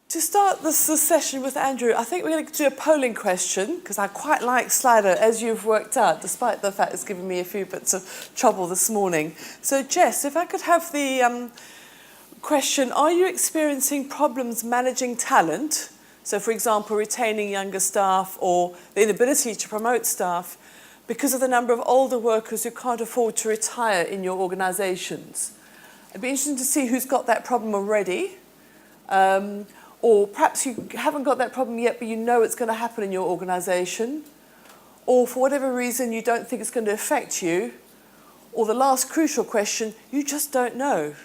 To start this session with Andrew, I think we're going to do a polling question, because I quite like Slido, as you've worked out, despite the fact it's given me a few bits of trouble this morning. So Jess, if I could have the question, are you experiencing problems managing talent? So for example, retaining younger staff or the inability to promote staff because of the number of older workers who can't afford to retire in your organisations? It'd be interesting to see who's got that problem already. Or perhaps you haven't got that problem yet, but you know it's going to happen in your organisation. Or for whatever reason, you don't think it's going to affect you. Or the last crucial question, you just don't know.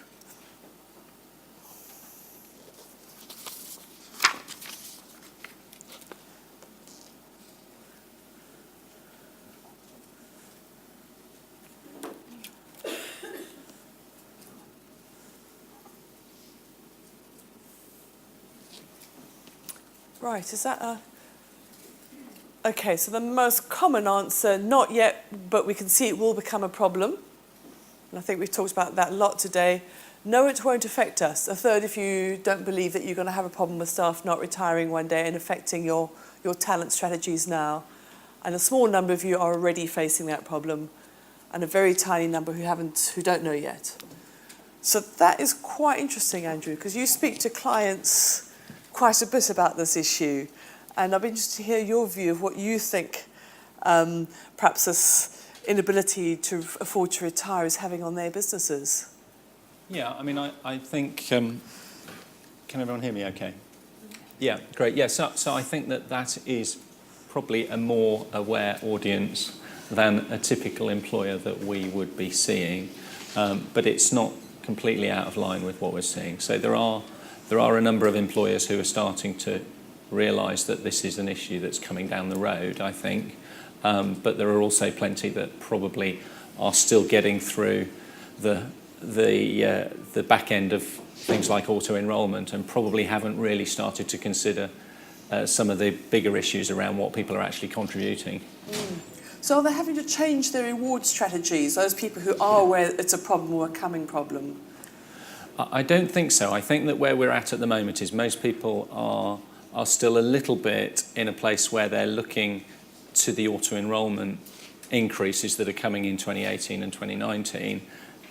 Right, is that a... Okay, so the most common answer, not yet, but we can see it will become a problem. And I think we've talked about that a lot today. No, it won't affect us. A third of you don't believe that you're going to have a problem with staff not retiring one day and affecting your talent strategies now. And a small number of you are already facing that problem, and a very tiny number who don't know yet. So that is quite interesting, Andrew, because you speak to clients quite a bit about this issue, and I'd be interested to hear your view of what you think perhaps this inability to afford to retire is having on their businesses. Yeah, I mean, I think, can everyone hear me okay? Yeah, great. Yeah, so I think that is probably a more aware audience than a typical employer that we would be seeing, but it's not completely out of line with what we're seeing. So there are a number of employers who are starting to realise that this is an issue that's coming down the road, I think. But there are also plenty that probably are still getting through the back end of things like auto-enrolment and probably haven't really started to consider some of the bigger issues around what people are actually contributing. So are they having to change their reward strategies, those people who are aware it's a problem or a coming problem? I don't think so. I think that where we're at the moment is most people are still a little bit in a place where they're looking to the auto-enrolment increases that are coming in 2018 and 2019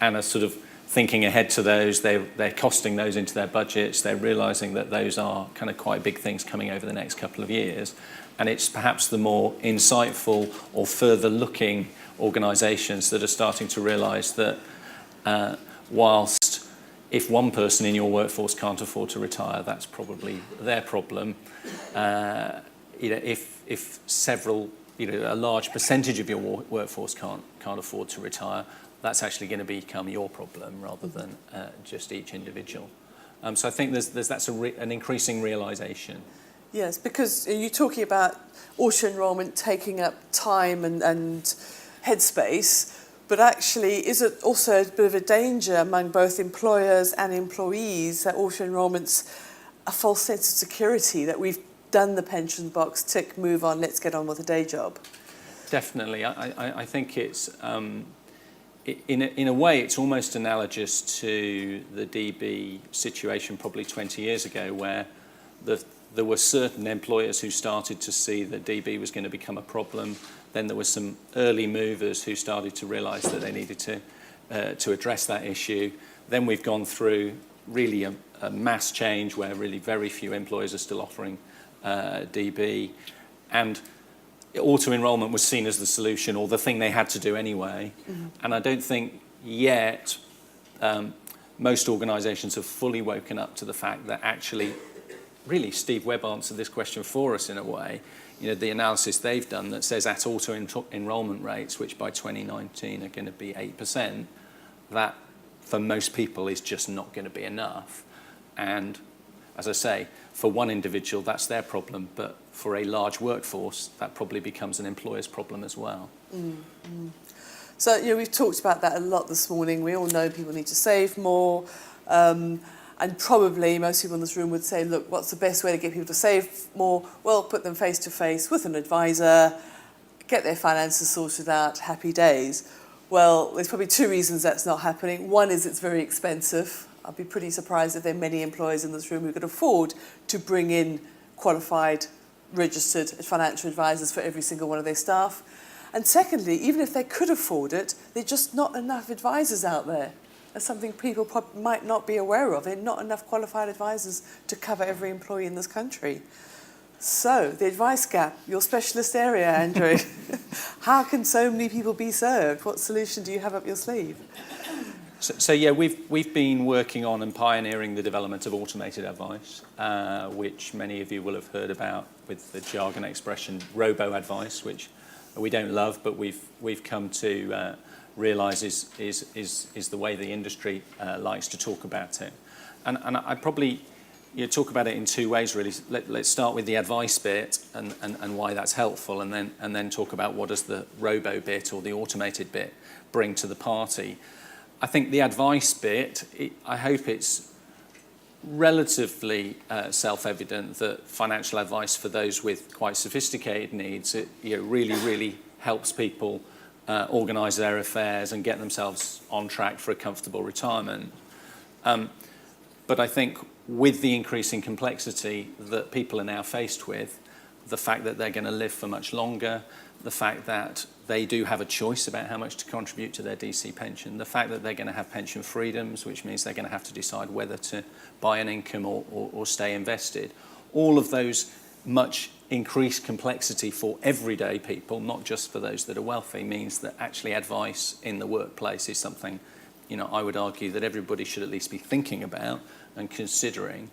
and are sort of thinking ahead to those. They're costing those into their budgets. They're realising that those are kind of quite big things coming over the next couple of years. And it's perhaps the more insightful or further looking organisations that are starting to realise that whilst if one person in your workforce can't afford to retire, that's probably their problem. If several, a large percentage of your workforce can't afford to retire, that's actually going to become your problem rather than just each individual. So I think that's an increasing realisation. Yes, because you're talking about auto-enrolment taking up time and headspace, but actually, is it also a bit of a danger among both employers and employees that auto-enrolment's a false sense of security, that we've done the pension box, tick, move on, let's get on with the day job? Definitely. I think it's, in a way, it's almost analogous to the Debi situation probably 20 years ago, where there were certain employers who started to see that Debi was going to become a problem. Then there were some early movers who started to realise that they needed to address that issue. Then we've gone through really a mass change where really very few employers are still offering DB. And auto-enrolment was seen as the solution or the thing they had to do anyway. Mm-hmm. And I don't think yet most organisations have fully woken up to the fact that actually, really, Steve Webb answered this question for us in a way. The analysis they've done that says at auto-enrolment rates, which by 2019 are going to be 8%, that for most people is just not going to be enough. And as I say, for one individual, that's their problem, but for a large workforce, that probably becomes an employer's problem as well. Mm-hmm. So, we've talked about that a lot this morning. We all know people need to save more. And probably most people in this room would say, look, what's the best way to get people to save more? Well, put them face to face with an advisor, get their finances sorted out, happy days. Well, there's probably two reasons that's not happening. One is it's very expensive. I'd be pretty surprised if there are many employers in this room who could afford to bring in qualified, registered financial advisors for every single one of their staff. And secondly, even if they could afford it, there are just not enough advisors out there. That's something people might not be aware of. There are not enough qualified advisors to cover every employee in this country. So, the advice gap, your specialist area, Andrew. How can so many people be served? What solution do you have up your sleeve? So yeah, we've been working on and pioneering the development of automated advice, which many of you will have heard about with the jargon expression Roboadvice, which we don't love, but we've come to realise is the way the industry likes to talk about it. And I probably talk about it in two ways really. Let's start with the advice bit and why that's helpful, and then talk about what does the robo bit or the automated bit bring to the party. I think the advice bit, I hope it's relatively self-evident that financial advice for those with quite sophisticated needs, it really helps people organise their affairs and get themselves on track for a comfortable retirement. But I think with the increasing complexity that people are now faced with, the fact that they're going to live for much longer, the fact that they do have a choice about how much to contribute to their DC pension, the fact that they're going to have pension freedoms, which means they're going to have to decide whether to buy an income or stay invested. All of those much increased complexity for everyday people, not just for those that are wealthy, means that actually advice in the workplace is something, I would argue that everybody should at least be thinking about and considering.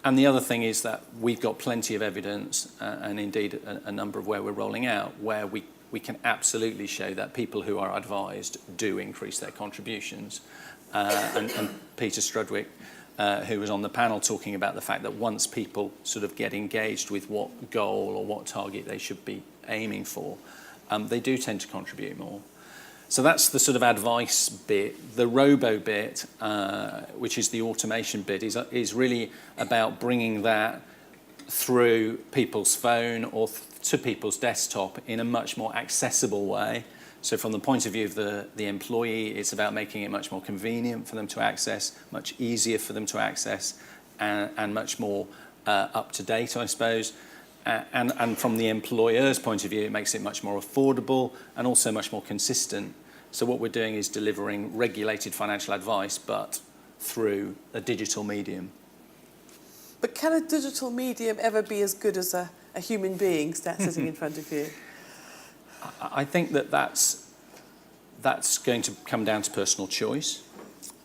And the other thing is that we've got plenty of evidence, and indeed a number of where we're rolling out, where we can absolutely show that people who are advised do increase their contributions. And Peter Strudwick, who was on the panel talking about the fact that once people sort of get engaged with what goal or what target they should be aiming for, they do tend to contribute more. So that's the sort of advice bit. The robo bit, which is the automation bit, is really about bringing that through people's phone or to people's desktop in a much more accessible way. So from the point of view of the employee, it's about making it much more convenient for them to access, much easier for them to access, and much more up to date, I suppose. And from the employer's point of view, it makes it much more affordable and also much more consistent. So what we're doing is delivering regulated financial advice, but through a digital medium. But can a digital medium ever be as good as a human being sitting in front of you? I think that's going to come down to personal choice.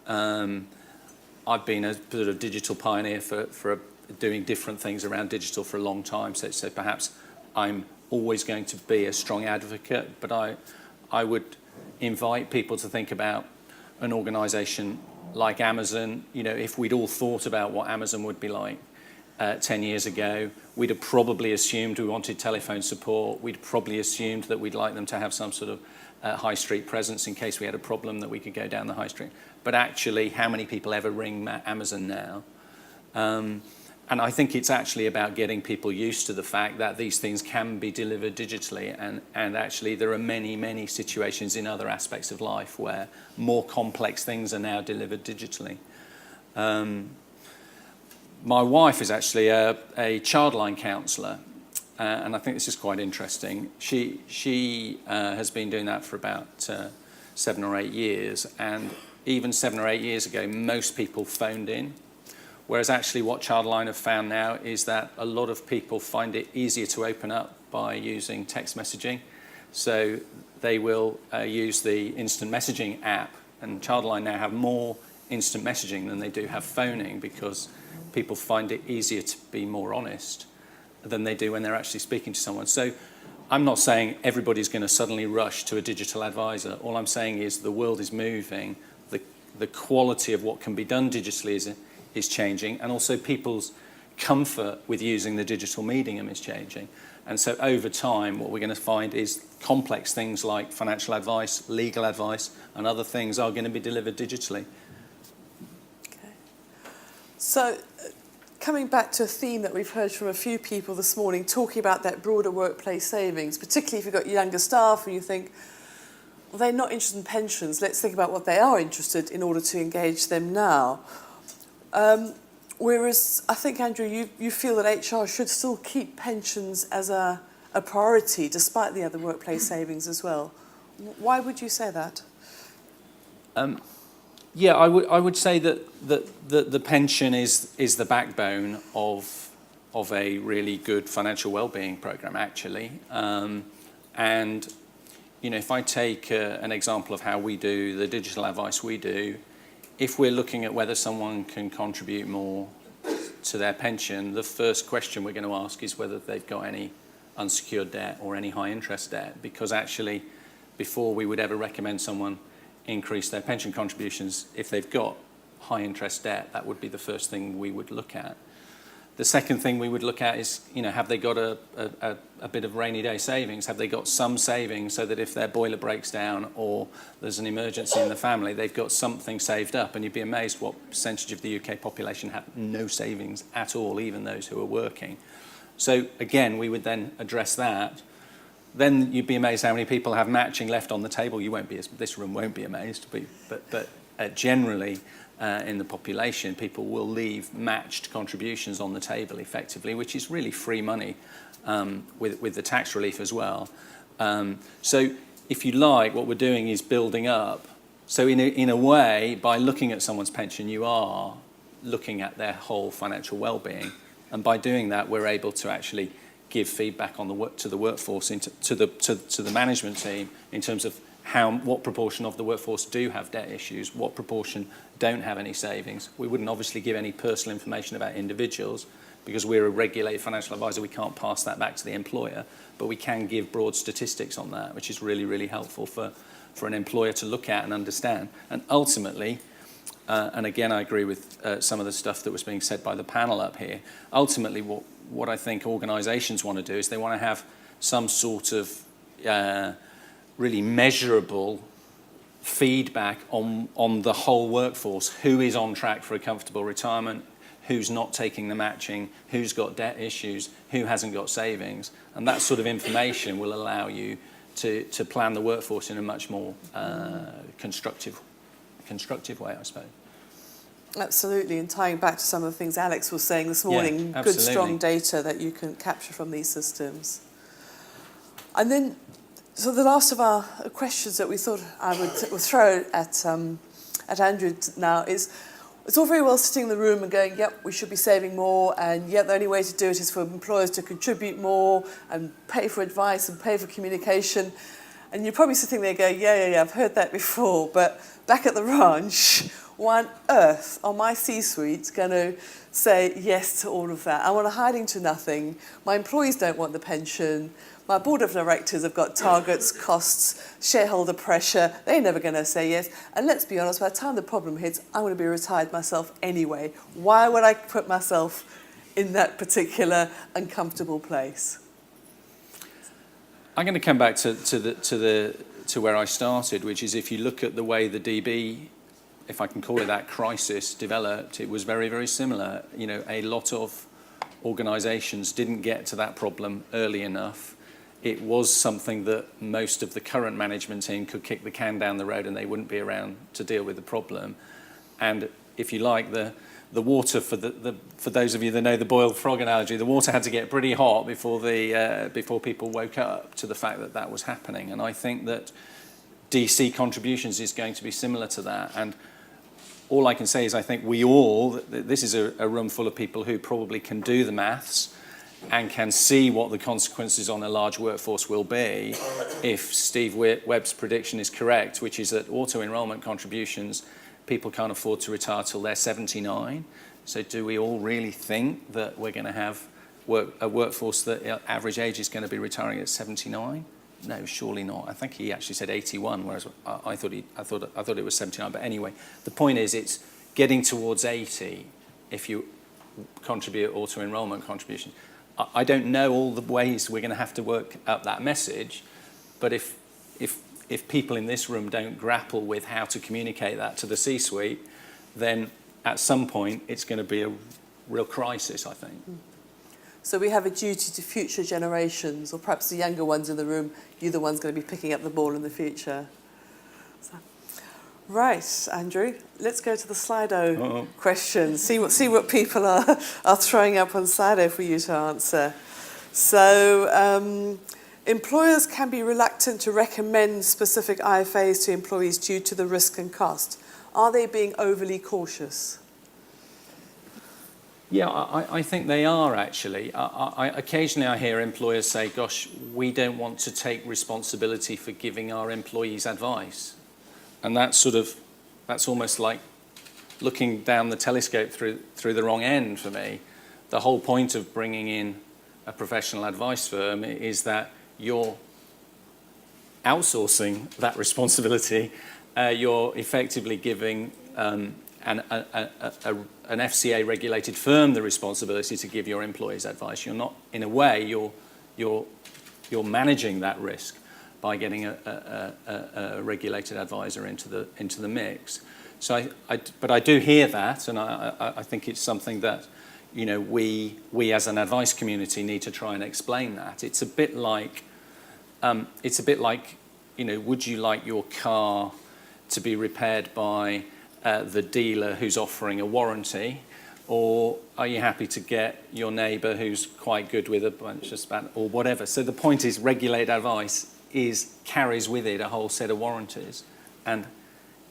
I've been a sort of digital pioneer for doing different things around digital for a long time, so perhaps I'm always going to be a strong advocate, but I would invite people to think about an organisation like Amazon. If we'd all thought about what Amazon would be like 10 years ago, we'd have probably assumed we wanted telephone support. We'd probably assumed that we'd like them to have some sort of high street presence in case we had a problem that we could go down the high street. But actually, how many people ever ring Amazon now? And I think it's actually about getting people used to the fact that these things can be delivered digitally, and actually there are many situations in other aspects of life where more complex things are now delivered digitally. My wife is actually a childline counsellor, and I think this is quite interesting. She has been doing that for about 7 or 8 years, and even 7 or 8 years ago, most people phoned in. Whereas actually what Childline have found now is that a lot of people find it easier to open up by using text messaging. So they will use the instant messaging app, and Childline now have more instant messaging than they do have phoning, because people find it easier to be more honest than they do when they're actually speaking to someone. So I'm not saying everybody's going to suddenly rush to a digital advisor. All I'm saying is the world is moving. The quality of what can be done digitally is changing, and also people's comfort with using the digital medium is changing. And so over time, what we're going to find is complex things like financial advice, legal advice, and other things are going to be delivered digitally. Okay. So coming back to a theme that we've heard from a few people this morning, talking about that broader workplace savings, particularly if you've got younger staff and you think, they're not interested in pensions. Let's think about what they are interested in order to engage them now. Whereas I think, Andrew, you feel that HR should still keep pensions as a priority despite the other workplace savings as well. Why would you say that? Yeah, I would say that the pension is the backbone of a really good financial well-being program, actually. And you know, if I take an example of how we do the digital advice we do, if we're looking at whether someone can contribute more to their pension, the first question we're going to ask is whether they've got any unsecured debt or any high interest debt, because actually before we would ever recommend someone increase their pension contributions, if they've got high interest debt, that would be the first thing we would look at. The second thing we would look at is, you know, have they got a bit of rainy day savings? Have they got some savings so that if their boiler breaks down or there's an emergency in the family, they've got something saved up? And you'd be amazed what percentage of the UK population have no savings at all, even those who are working. So again, we would then address that. Then you'd be amazed how many people have matching left on the table. You won't be, this room won't be amazed, but generally, in the population, people will leave matched contributions on the table effectively, which is really free money with the tax relief as well. So if you like, what we're doing is building up. So in a way, by looking at someone's pension, you are looking at their whole financial well-being. And by doing that, we're able to actually give feedback on to the workforce, to the management team, in terms of what proportion of the workforce do have debt issues, what proportion don't have any savings. We wouldn't obviously give any personal information about individuals because we're a regulated financial advisor. We can't pass that back to the employer, but we can give broad statistics on that, which is really, really helpful for an employer to look at and understand. And ultimately, and again, I agree with some of the stuff that was being said by the panel up here, ultimately what I think organisations want to do is they want to have some sort of really measurable feedback on the whole workforce. Who is on track for a comfortable retirement? Who's not taking the matching? Who's got debt issues? Who hasn't got savings? And that sort of information will allow you to plan the workforce in a much more constructive way, I suppose. Absolutely, and tying back to some of the things Alex was saying this morning, yeah, good strong data that you can capture from these systems. And then, so the last of our questions that we thought I would throw at Andrew now is, it's all very well sitting in the room and going, yep, we should be saving more, and yet the only way to do it is for employers to contribute more and pay for advice and pay for communication. And you're probably sitting there going, yeah, I've heard that before, but back at the ranch, why on earth are my C-suites going to say yes to all of that? I want a hiding to nothing. My employees don't want the pension. My board of directors have got targets, costs, shareholder pressure. They're never going to say yes. And let's be honest, by the time the problem hits, I'm going to be retired myself anyway. Why would I put myself in that particular uncomfortable place? I'm going to come back to where I started, which is if you look at the way the DB, if I can call it that, crisis developed, it was very, very similar. You know, a lot of organisations didn't get to that problem early enough. It was something that most of the current management team could kick the can down the road and they wouldn't be around to deal with the problem. And if you like, the water, for those of you that know the boiled frog analogy, the water had to get pretty hot before people woke up to the fact that that was happening. And I think that DC contributions is going to be similar to that. And all I can say is I think this is a room full of people who probably can do the maths and can see what the consequences on a large workforce will be if Steve Webb's prediction is correct, which is that auto-enrolment contributions, people can't afford to retire till they're 79. So do we all really think that we're going to have a workforce that average age is going to be retiring at 79? No, surely not. I think he actually said 81, whereas I thought it was 79. But anyway, the point is it's getting towards 80 if you contribute auto-enrolment contributions. I don't know all the ways we're going to have to work up that message, but if people in this room don't grapple with how to communicate that to the C-suite, then at some point it's going to be a real crisis, I think. So we have a duty to future generations, or perhaps the younger ones in the room, you're the ones going to be picking up the ball in the future. Right, Andrew, let's go to the Slido question. See what people are throwing up on Slido for you to answer. So, employers can be reluctant to recommend specific IFAs to employees due to the risk and cost. Are they being overly cautious? Yeah, I think they are actually. Occasionally I hear employers say, gosh, we don't want to take responsibility for giving our employees advice. And that's almost like looking down the telescope through the wrong end for me. The whole point of bringing in a professional advice firm is that you're outsourcing that responsibility. You're effectively giving an FCA-regulated firm the responsibility to give your employees advice. You're not, in a way, you're managing that risk by getting a regulated advisor into the mix. So, but I do hear that, and I think it's something that we as an advice community need to try and explain that. It's a bit like would you like your car to be repaired by the dealer who's offering a warranty, or are you happy to get your neighbour who's quite good with a bunch of span or whatever? So the point is, regulated advice carries with it a whole set of warranties, and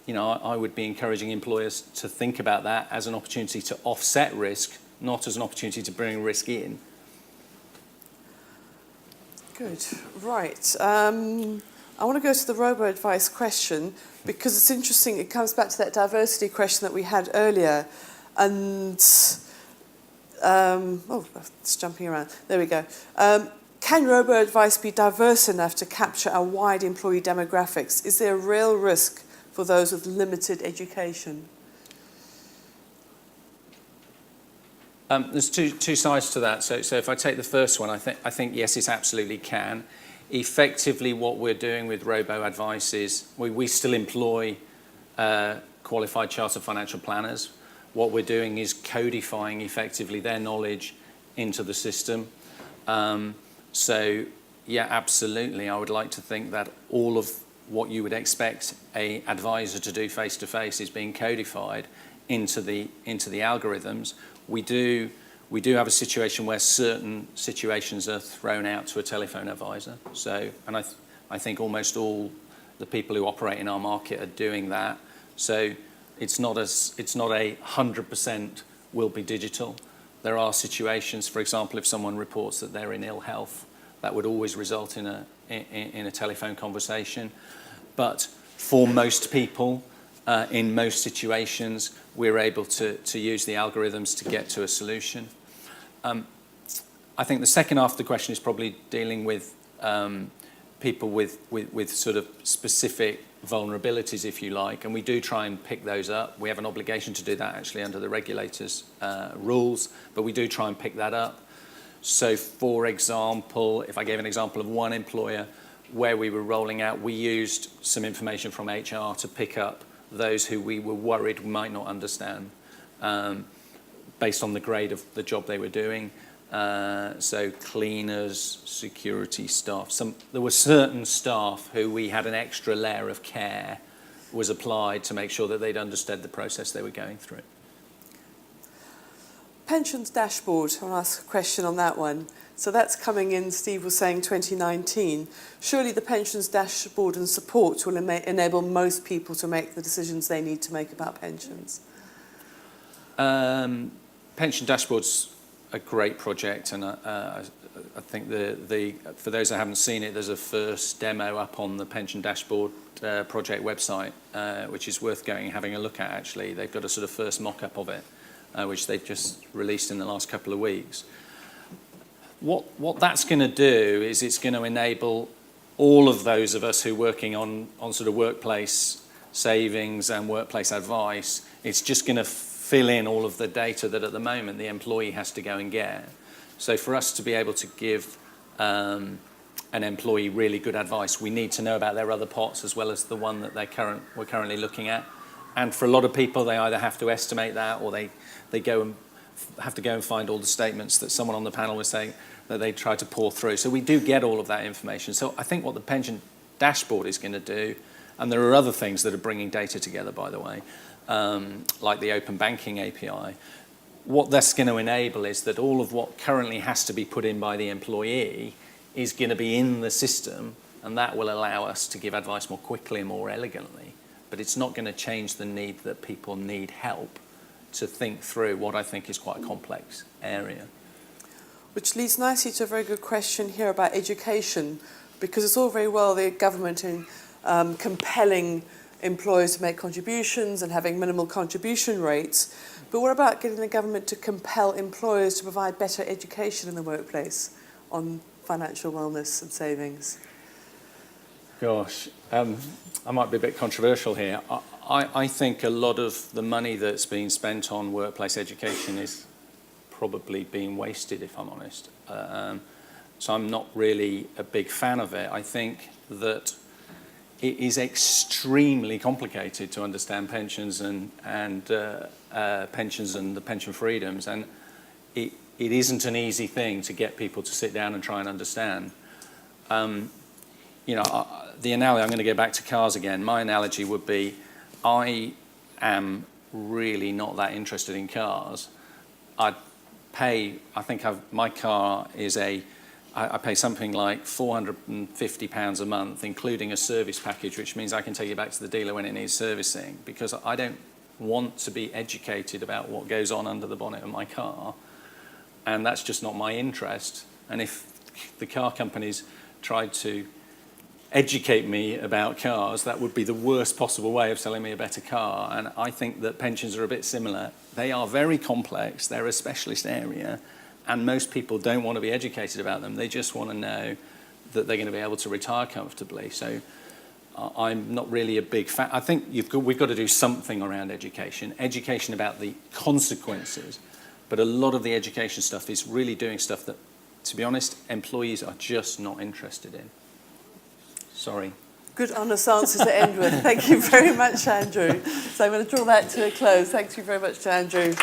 I would be encouraging employers to think about that as an opportunity to offset risk, not as an opportunity to bring risk in. Good. Right. I want to go to the Roboadvice question because it's interesting. It comes back to that diversity question that we had earlier. And, it's jumping around. There we go. Can Roboadvice be diverse enough to capture a wide employee demographics? Is there a real risk for those with limited education? There's two sides to that. So if I take the first one, I think yes, it absolutely can. Effectively, what we're doing with Roboadvice is we still employ qualified chartered financial planners. What we're doing is codifying effectively their knowledge into the system. So yeah, absolutely. I would like to think that all of what you would expect an advisor to do face to face is being codified into the algorithms. We do have a situation where certain situations are thrown out to a telephone advisor. So, and I think almost all the people who operate in our market are doing that. So it's not a 100% will be digital. There are situations, for example, if someone reports that they're in ill health, that would always result in a telephone conversation. But for most people, in most situations, we're able to use the algorithms to get to a solution. I think the second half of the question is probably dealing with people with sort of specific vulnerabilities, if you like, and we do try and pick those up. We have an obligation to do that actually under the regulators' rules, but we do try and pick that up. So, for example, if I gave an example of one employer where we were rolling out, we used some information from HR to pick up those who we were worried might not understand based on the grade of the job they were doing. So cleaners, security staff. There were certain staff who we had an extra layer of care was applied to make sure that they'd understood the process they were going through. Pensions dashboard, I want to ask a question on that one. So that's coming in, Steve was saying 2019. Surely the pensions dashboard and support will enable most people to make the decisions they need to make about pensions. Pension dashboard's a great project, and I think for those that haven't seen it, there's a first demo up on the pension dashboard project website, which is worth going and having a look at. Actually, they've got a sort of first mock-up of it, which they've just released in the last couple of weeks. What that's going to do is it's going to enable all of those of us who are working on sort of workplace savings and workplace advice. It's just going to fill in all of the data that at the moment the employee has to go and get. So for us to be able to give an employee really good advice, we need to know about their other pots as well as the one that we're currently looking at. And for a lot of people, they either have to estimate that or they have to go and find all the statements that someone on the panel was saying that they try to pour through. So we do get all of that information. So I think what the pension dashboard is going to do And there are other things that are bringing data together, by the way, like the open banking API. What that's going to enable is that all of what currently has to be put in by the employee is going to be in the system, and that will allow us to give advice more quickly and more elegantly. But it's not going to change the need that people need help to think through what I think is quite a complex area. Which leads nicely to a very good question here about education, because it's all very well the government in compelling employers to make contributions and having minimal contribution rates, but what about getting the government to compel employers to provide better education in the workplace on financial wellness and savings? Gosh, I might be a bit controversial here. I think a lot of the money that's being spent on workplace education is probably being wasted, if I'm honest. So I'm not really a big fan of it. I think that it is extremely complicated to understand pensions and pensions and the pension freedoms, and it isn't an easy thing to get people to sit down and try and understand. The analogy, I'm going to go back to cars again. My analogy would be, I am really not that interested in cars. My car is I pay something like £450 a month, including a service package, which means I can take it back to the dealer when it needs servicing, because I don't want to be educated about what goes on under the bonnet of my car, and that's just not my interest. And if the car companies tried to educate me about cars, that would be the worst possible way of selling me a better car. And I think that pensions are a bit similar. They are very complex, they're a specialist area, and most people don't want to be educated about them. They just want to know that they're going to be able to retire comfortably. So I'm not really a big fan. I think we've got to do something around education about the consequences. But a lot of the education stuff is really doing stuff that, to be honest, employees are just not interested in. Sorry. Good honest answers to end with. Thank you very much, Andrew. So I'm going to draw that to a close. Thank you very much to Andrew.